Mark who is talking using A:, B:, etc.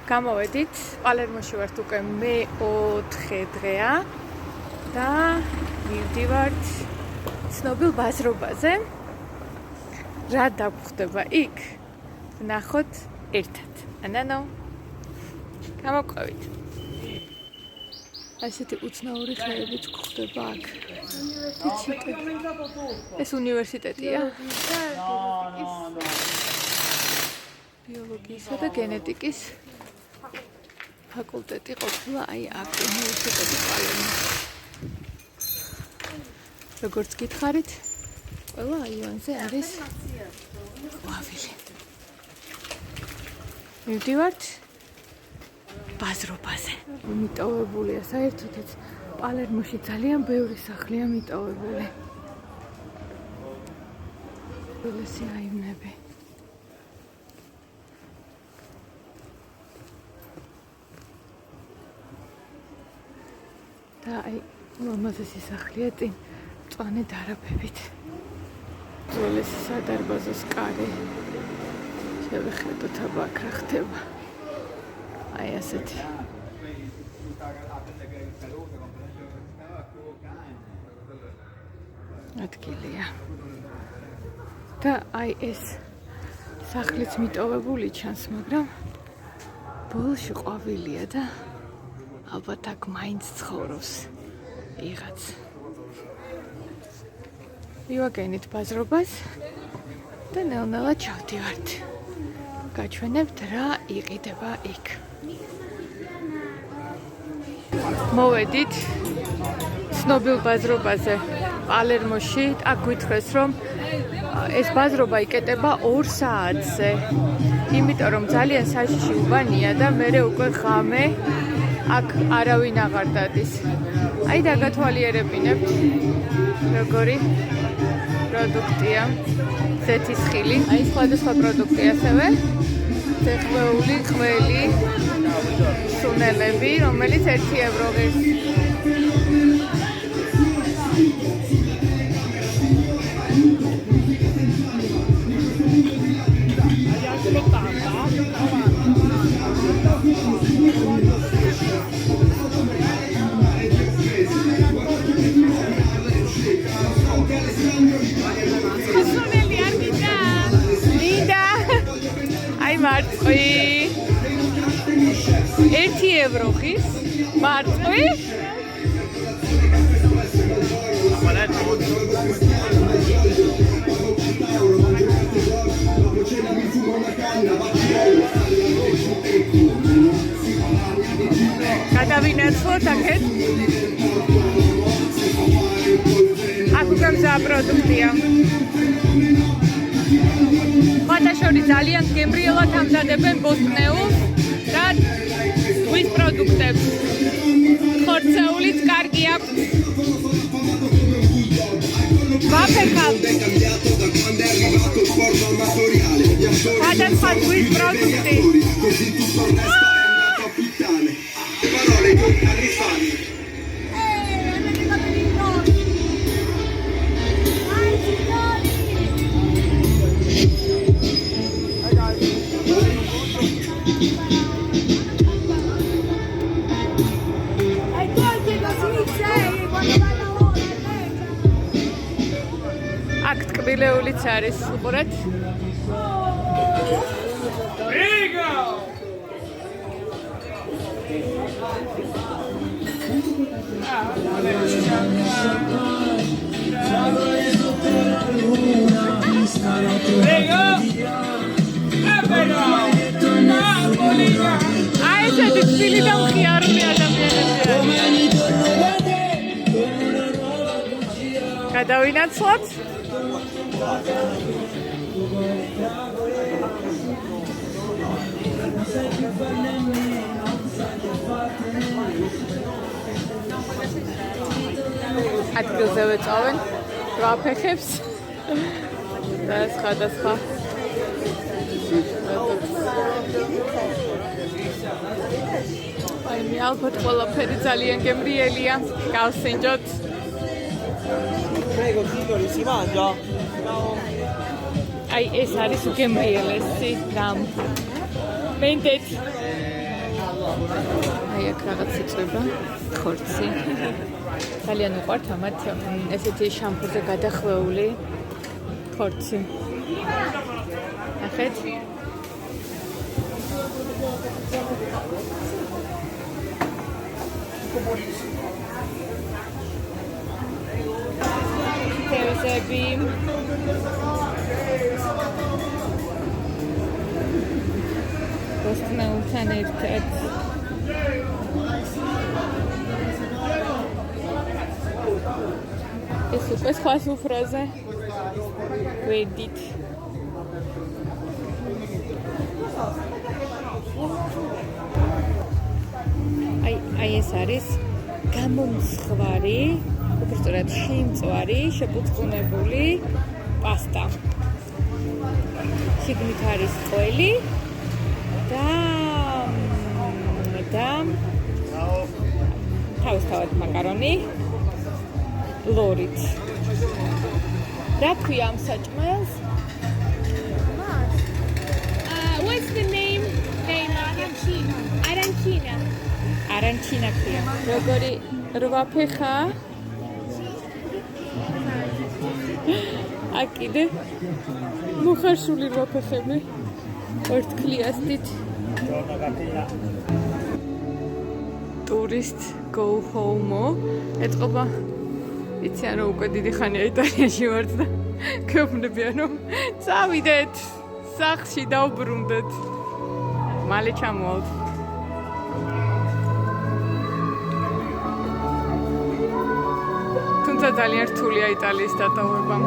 A: გამოვედით, პალერმოში ვართ უკვე მე-4 დღეა და მივდივართ ცნობილ ბაზრობაზე. რა დაგვხდება იქ? ვნახოთ ერთად. ანანო. გამოვყვებით. ასეთი უცნაური ხეებიც გვხდება აქ. ეს უნივერსიტეტია. ბიოლოგიისა და გენეტიკის ფაკულტეტი ყოფილა აი აქ უნივერსიტეტის პალერმოში. როგორც გითხარით, ყველა აივანზე არის ყვავილი. მივდივართ ბაზრობაზე. მიტოვებულია საერთოდაც პალერმოში ძალიან ბევრი სახლია მიტოვებული. ველესი აივნები. და აი ლამაზესი სახლია წინ მწვანე დარაბებით. ძველესი სადარბაზოს კარი. შევხედოთ აბა აქ რა ხდება. აი ასეთი. ადგილია. და აი ეს სახლიც მიტოვებული ჩანს, მაგრამ ბოლოში ყვავილია და ალბათ აქ მაინც ცხოვრობს ვიღაც. მივაგენით ბაზრობას და ნელ-ნელა ჩავდივართ. გაჩვენებთ რა იყიდება იქ. მოვედით ცნობილ ბაზრობაზე პალერმოში. აქ გითხრეს რომ ეს ბაზრობა იკეტება 2 საათზე. იმიტომ რომ ძალიან საშიში უბანია და მერე უკვე ღამე აქ არავინ აღარ დადის. აი დაგათვალიერებინებთ როგორი პროდუქტია. ზეთისხილი, აი სხვადასხვა პროდუქტი ასევე. თეხვეული, ყველი, სუნელები, რომელიც 1 ევრო ღირს. მარწყვი 1 ევრო ხის მარწყვი გადავინაცვლოთ აქეთ აქ უკვე მზა პროდუქტია ხათაშორი ძალიან გემრიელად ამზადებენ ბოსტნეულს და ვის პროდუქტებს. ხორცეულიც კარგი აქვს. ვაფეხავთ. სხვადასხვა ვის პროდუქტი. აქ ტკბილეულიც არის, უყურეთ. აი ესეთი ტკბილი და მხიარული ადამიანები არის. გადავინაცვლოთ. ადგილზე ვეწავენ 8 ფეხებს და სხვადასხვა აი მე ალბათ ყველაფერი ძალიან გემრიელია. გავსინჯოთ.
B: Prego, signori, si mangia?
A: აი ეს არის უგემრიელესი რამ. მენდეთ აი აქ რაღაც იწვება ხორცი. ძალიან უყვართ ამათ ესეთი შამფურზე გადახვეული ხორცი. ნახეთ. თევზები. ბოსტნეულთან ერთად. ეს უკვე სხვა სუფრაზე ვედით. აი ეს არის გამომცხვარი, უბრალოდ შემწვარი, შეფუცკუნებული პასტა. შიგნით არის ყველი და თავისთავად მაკარონი ლორით. რა ქვია ამ საჭმელს?
B: What's the name? Arancina.
A: Arancina ქვია. როგორი რვა ფეხა? აკიდე მოხარშული რვა ფეხები. ორთქლიასდით. Tourist go home. ეთყობა იცი არა უკვე დიდი ხანია იტალიაში ვართ და გეუბნებიან რომ წავიდეთ სახლში დაუბრუნდეთ. მალე ჩამოვალთ. თუმცა ძალიან რთულია იტალიის დატოვება.